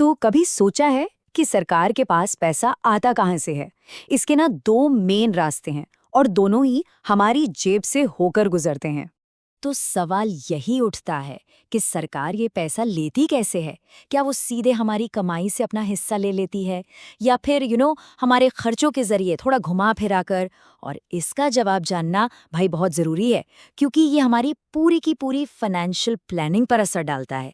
तो कभी सोचा है कि सरकार के पास पैसा आता कहाँ से है? इसके ना दो मेन रास्ते हैं और दोनों ही हमारी जेब से होकर गुजरते हैं। तो सवाल यही उठता है कि सरकार ये पैसा लेती कैसे है? क्या वो सीधे हमारी कमाई से अपना हिस्सा ले लेती है या फिर हमारे खर्चों के जरिए थोड़ा घुमा फिरा कर? और इसका जवाब जानना भाई बहुत जरूरी है, क्योंकि ये हमारी पूरी की पूरी फाइनेंशियल प्लानिंग पर असर डालता है।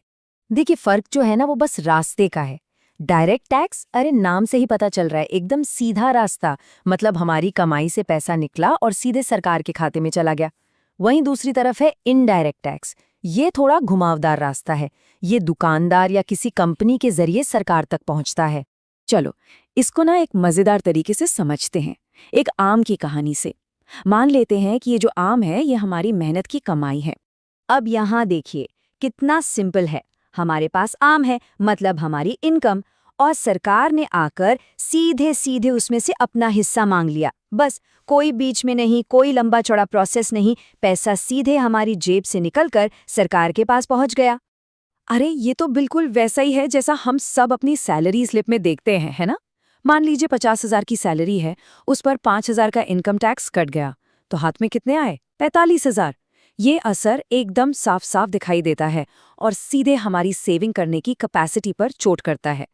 देखिए, फर्क जो है ना वो बस रास्ते का है। डायरेक्ट टैक्स, अरे नाम से ही पता चल रहा है, एकदम सीधा रास्ता, मतलब हमारी कमाई से पैसा निकला और सीधे सरकार के खाते में चला गया। वहीं दूसरी तरफ है इनडायरेक्ट टैक्स। ये थोड़ा घुमावदार रास्ता है। ये दुकानदार या किसी कंपनी के जरिए सरकार तक पहुंचता है। चलो, इसको ना एक मजेदार तरीके से समझते हैं, एक आम की कहानी से। मान लेते हैं कि ये जो आम है ये हमारी मेहनत की कमाई है। अब यहाँ देखिए कितना सिंपल है। हमारे पास आम है, मतलब हमारी इनकम, और सरकार ने आकर सीधे सीधे उसमें से अपना हिस्सा मांग लिया। बस, कोई बीच में नहीं, कोई लंबा चौड़ा प्रोसेस नहीं, पैसा सीधे हमारी जेब से निकलकर सरकार के पास पहुंच गया। अरे ये तो बिल्कुल वैसा ही है जैसा हम सब अपनी सैलरी स्लिप में देखते हैं, है ना? मान लीजिए 50,000 की सैलरी है, उस पर 5,000 का इनकम टैक्स कट गया, तो हाथ में कितने आए? 45,000। ये असर एकदम साफ साफ दिखाई देता है और सीधे हमारी सेविंग करने की कैपेसिटी पर चोट करता है।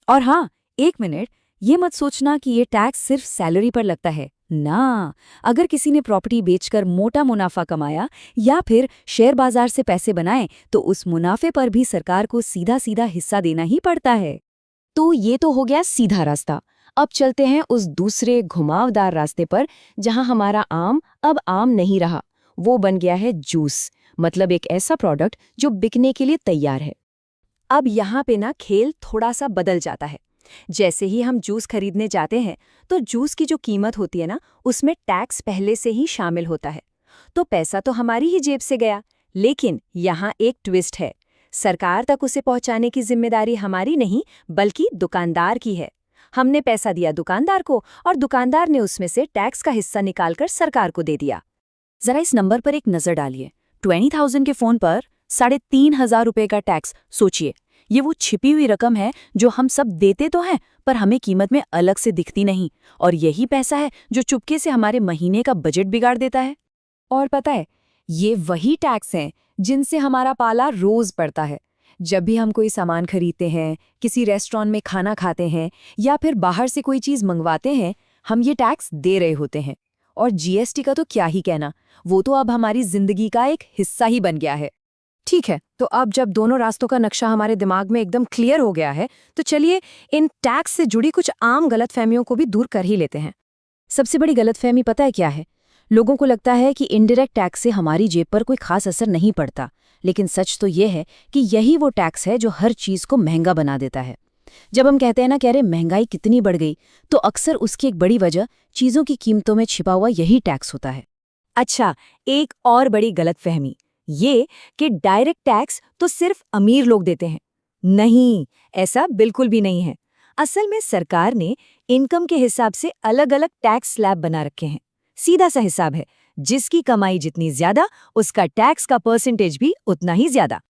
और हाँ, एक मिनट, ये मत सोचना कि ये टैक्स सिर्फ सैलरी पर लगता है ना। अगर किसी ने प्रॉपर्टी बेचकर मोटा मुनाफा कमाया या फिर शेयर बाजार से पैसे बनाए, तो उस मुनाफे पर भी सरकार को सीधा सीधा हिस्सा देना ही पड़ता है। तो ये तो हो गया सीधा रास्ता। अब चलते हैं उस दूसरे घुमावदार रास्ते पर, जहां हमारा आम अब आम नहीं रहा, वो बन गया है जूस, मतलब एक ऐसा प्रोडक्ट जो बिकने के लिए तैयार है। अब यहाँ पे ना खेल थोड़ा सा बदल जाता है। जैसे ही हम जूस खरीदने जाते हैं, तो जूस की जो कीमत होती है ना, उसमें टैक्स पहले से ही शामिल होता है। तो पैसा तो हमारी ही जेब से गया, लेकिन यहाँ एक ट्विस्ट है। सरकार तक उसे पहुँचाने की जिम्मेदारी हमारी नहीं, बल्कि दुकानदार की है। हमने पैसा दिया दुकानदार को और दुकानदार ने उसमें से टैक्स का हिस्सा निकालकर सरकार को दे दिया। जरा इस नंबर पर एक नजर डालिए। 20,000 के फोन पर 3,500 रुपए का टैक्स। सोचिए, ये वो छिपी हुई रकम है जो हम सब देते तो हैं, पर हमें कीमत में अलग से दिखती नहीं। और यही पैसा है जो चुपके से हमारे महीने का बजट बिगाड़ देता है। और पता है, ये वही टैक्स हैं जिनसे हमारा पाला रोज पड़ता है। जब भी हम कोई सामान खरीदते हैं, किसी रेस्टोरेंट में खाना खाते हैं या फिर बाहर से कोई चीज मंगवाते हैं, हम ये टैक्स दे रहे होते हैं। और जीएसटी का तो क्या ही कहना, वो तो अब हमारी जिंदगी का एक हिस्सा ही बन गया है। ठीक है, तो अब जब दोनों रास्तों का नक्शा हमारे दिमाग में एकदम क्लियर हो गया है, तो चलिए इन टैक्स से जुड़ी कुछ आम गलतफहमियों को भी दूर कर ही लेते हैं। सबसे बड़ी गलतफहमी पता है क्या है? लोगों को लगता है कि इनडायरेक्ट टैक्स से हमारी जेब पर कोई खास असर नहीं पड़ता, लेकिन सच तो ये है कि यही वो टैक्स है जो हर चीज को महंगा बना देता है। जब हम कहते हैं ना कि अरे महंगाई कितनी बढ़ गई, तो अक्सर उसकी एक बड़ी वजह चीजों की कीमतों में छिपा हुआ यही टैक्स होता है। अच्छा, एक और बड़ी गलतफहमी ये कि डायरेक्ट टैक्स तो सिर्फ अमीर लोग देते हैं। नहीं, ऐसा बिल्कुल भी नहीं है। असल में सरकार ने इनकम के हिसाब से अलग अलग टैक्स स्लैब बना रखे हैं। सीधा सा हिसाब है, जिसकी कमाई जितनी ज्यादा, उसका टैक्स का परसेंटेज भी उतना ही ज्यादा।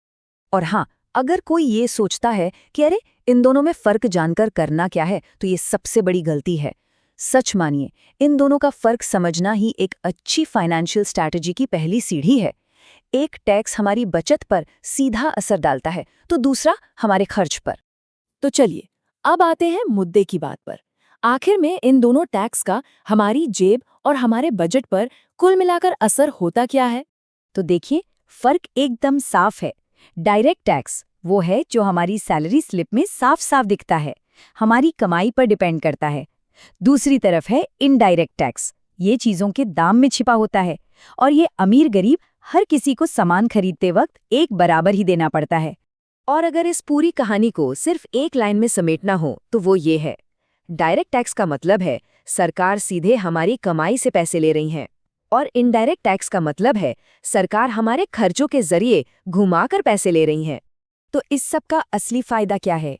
और हाँ, अगर कोई ये सोचता है कि अरे इन दोनों में फर्क जानकर करना क्या है, तो ये सबसे बड़ी गलती है। सच मानिए, इन दोनों का फर्क समझना ही एक अच्छी फाइनेंशियल स्ट्रैटेजी की पहली सीढ़ी है। एक टैक्स हमारी बचत पर सीधा असर डालता है, तो दूसरा हमारे खर्च पर। तो चलिए, अब आते हैं मुद्दे की बात पर। आखिर में इन दोनों टैक्स का हमारी जेब और हमारे बजट पर कुल मिलाकर असर होता क्या है? तो देखिए, फर्क एकदम साफ है। डायरेक्ट टैक्स वो है जो हमारी सैलरी स्लिप में साफ साफ दिखता है, हमारी कमाई पर डिपेंड करता है। दूसरी तरफ है इनडायरेक्ट टैक्स, ये चीजों के दाम में छिपा होता है और ये अमीर गरीब हर किसी को सामान खरीदते वक्त एक बराबर ही देना पड़ता है। और अगर इस पूरी कहानी को सिर्फ एक लाइन में समेटना हो, तो वो ये है। डायरेक्ट टैक्स का मतलब है सरकार सीधे हमारी कमाई से पैसे ले रही है, और इनडायरेक्ट टैक्स का मतलब है सरकार हमारे खर्चों के जरिए घुमाकर पैसे ले रही है। तो इस सब का असली फायदा क्या है?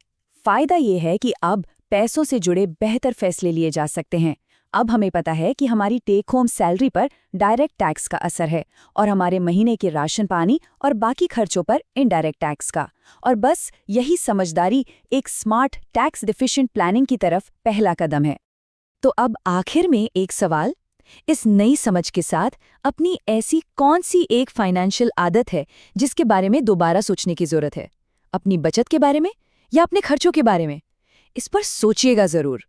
फायदा ये है कि अब पैसों से जुड़े बेहतर फैसले लिए जा सकते हैं, अब हमें पता है कि हमारी टेक होम सैलरी पर डायरेक्ट टैक्स का असर है और हमारे महीने के राशन पानी और बाकी खर्चों पर इनडायरेक्ट टैक्स का। और बस यही समझदारी एक स्मार्ट टैक्स डिफिशिएंट प्लानिंग की तरफ पहला कदम है। तो अब आखिर में एक सवाल, इस नई समझ के साथ अपनी ऐसी कौन सी एक फाइनेंशियल आदत है जिसके बारे में दोबारा सोचने की जरूरत है? अपनी बचत के बारे में या अपने खर्चों के बारे में? इस पर सोचिएगा जरूर।